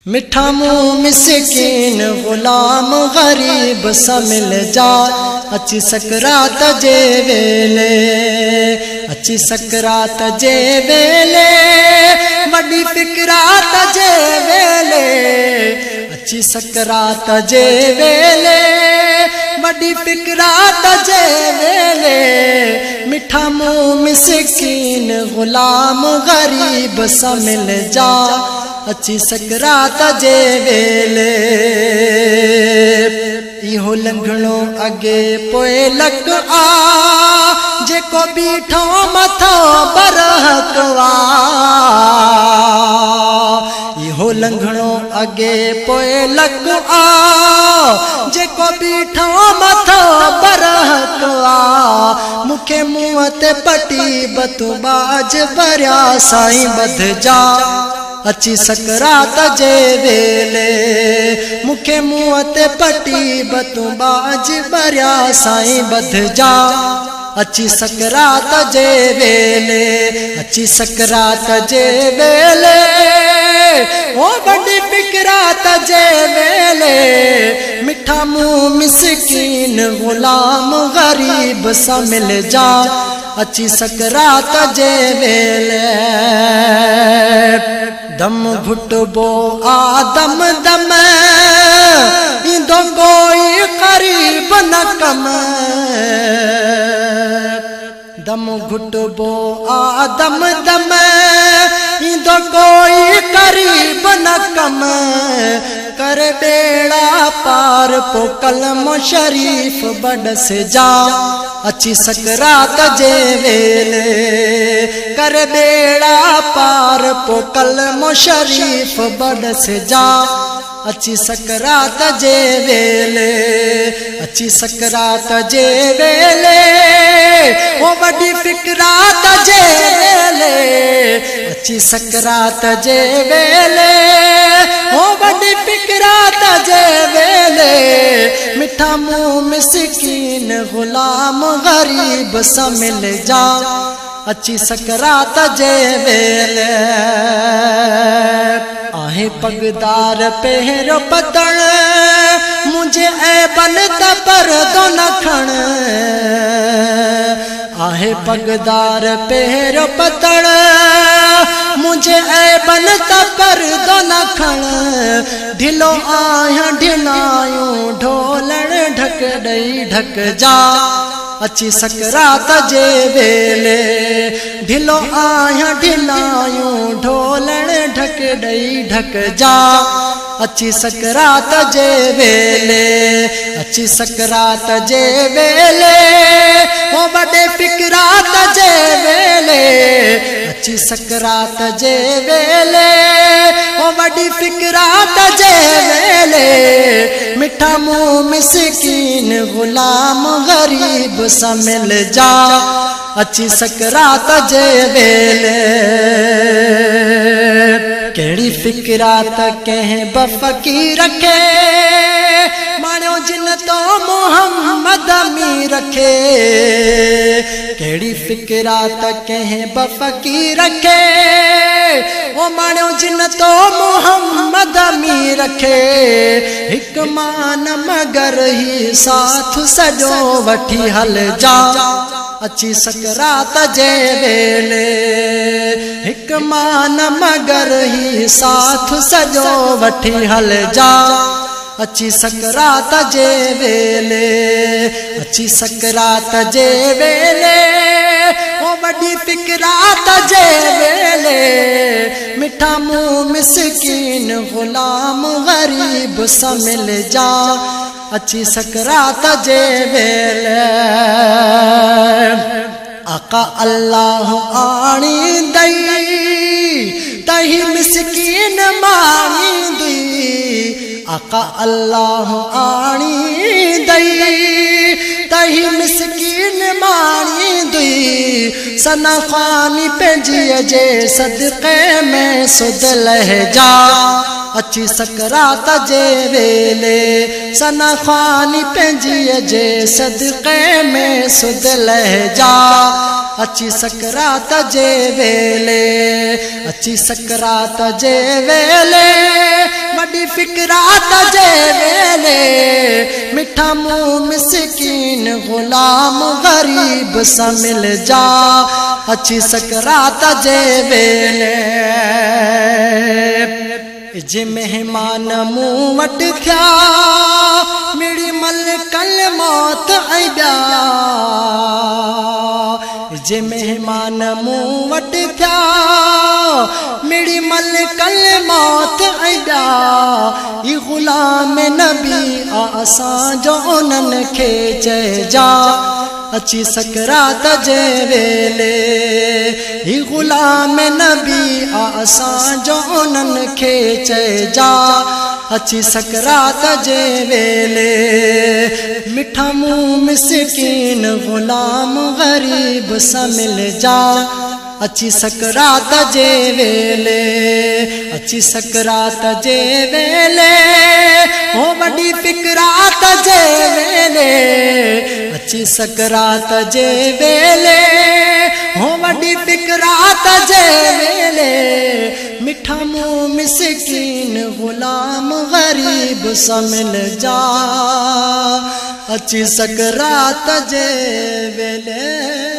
मिठा मुँह मिस्कीन गुलाम गरीब सा मिल जा अच्छी सकरात जे वेले, अच्छी सकरात जे वेले, वड्डी फिकरात जे वेले, अच्छी सकरात जे वेले, वड्डी फिकरात जे वेले। मिठा मुँह मिस्कीन गुलाम गरीब सा मिल जा अच्छी सकरात जे वेले। इहो लंघणो अगे पोए लक आ जेको बीठो मथो बरहक आ। इहो लंघणो अगे पोए लक आ जेको बीठो मथो बरहक आ। मुखे मुँह ते पटी बतू बाज भरिया साईं बध जा अच्छी सकरात जे वेले। मुखे मुँह ते पटी बतू बाज भरिया साईं बध जा अच्छी सकरात जे वेले, अच्छी सकरात जे वेले, ओ वड्डी फिकरात जे वेले। मिठा मुँह मिस्कीन गुलाम गरीब सा मिल जा अच्छी सकरात जे वेले। दम घुटबो आदम दम इंदो कोई करीब न कम। दम घुटबो आदम दम इंदो कोई करीब न कम। कर बेड़ा पार पो कलम शरीफ बडस जा अच्छी सकरात जे वेले। कर बेड़ा पार पो कलम शरीफ बडस जा अच्छी सकरात जे वेले, अच्छी सकरात जे वेले, ओ वड्डी फिकरात जे वेले, अच्छी सकरात जे वेले, ओ वड्डी फिकरात जे वेले। मिठा मुँह मिस्कीन गुलाम गरीब सा मिल जा अच्छी सकरात जे वेले। आहे पगदार पहरो पतण मुझे ऐ बनत पर दो न खण। आहे पगदार पहरो पतण मुझे ऐ बनत पर दो न खण। ढिलो आया ढिलायूं ढोलण ढक दई ढक जा अच्छी सकरात जे वेले। ढिलो आया ढिलायूं ढोलण ढक दई ढक जा अच्छी सकरात जे वेले, अच्छी सकरात जे वेले, ओ वड्डे फिकरात जे वेले, अच्छी सकरात जे वेले, ओ वड्डी फिकरात जे वेले। मिठा मुँह मिस्कीन गुलाम गरीब सा मिल जा अच्छी सकरात जे वेले। केड़ी फिकरात कहीं बफकी रखे मानो जिन तो मोहम्मद मी रखे। केड़ी फिकरात कहीं बफकी रखे ओ मानो जिन तो मोहम्मद मी रखे। हिक मान मगर ही साथ सजो वठी हल जा अच्छी सकरात जे वेले। हिक मान मगर ही साथ सजो वठी हल जा अच्छी सकरात जे वेले, अच्छी सकरात जे वेले, ओ वड्डी फिकरात जे वेले। मिठा मुँह मिस्कीन गुलाम गरीब सा मिल जा अच्छी सकरात जे वेले। आका अल्लाह आणी दई तही मिस्कीन मानी दी। आका अल्लाह आणी दई तही मिस्कीन मानी दी। सना खानी पंहिंजीअ जे सदक़े में सुध लह जा अच्छी सकरात जे वेले। सना खानी पंहिंजीअ जे सदक़े में सुध लह जा अच्छी सकरात जे वेले, अच्छी सकरात जे वेले। फिकरात जे वेले मिठा मुंह मिसकीन गुलाम गरीब सा मिल जा अच्छी सकरात जे वेले जे मेहमान मुंह वट थिया मिड़ी मलकल मौत आइबा जे मेहमान मुंह वट थिया मिड़ी मलकल मौत आइबा ई गुलाम नबी असां जो उन्हनि खे चइजा अच्छी सकरात जे वेले ही गुलाम नबी असां जो उन्हनि खे चइजा अच्छी सकरात जे वेले मिठा मुंह मिसकीन गुलाम गरीब सा मिल जा अच्छी सकरात जे वेले अच्छी सकरात जे वेले हो वडी फिकरात जे वेले अच्छी सकरात जे वेले हो वडी फिकरात जे वेले मिठा मुंह मिसकीन गुलाम गरीब सा मिल जा अच्छी सकरात जे वेले।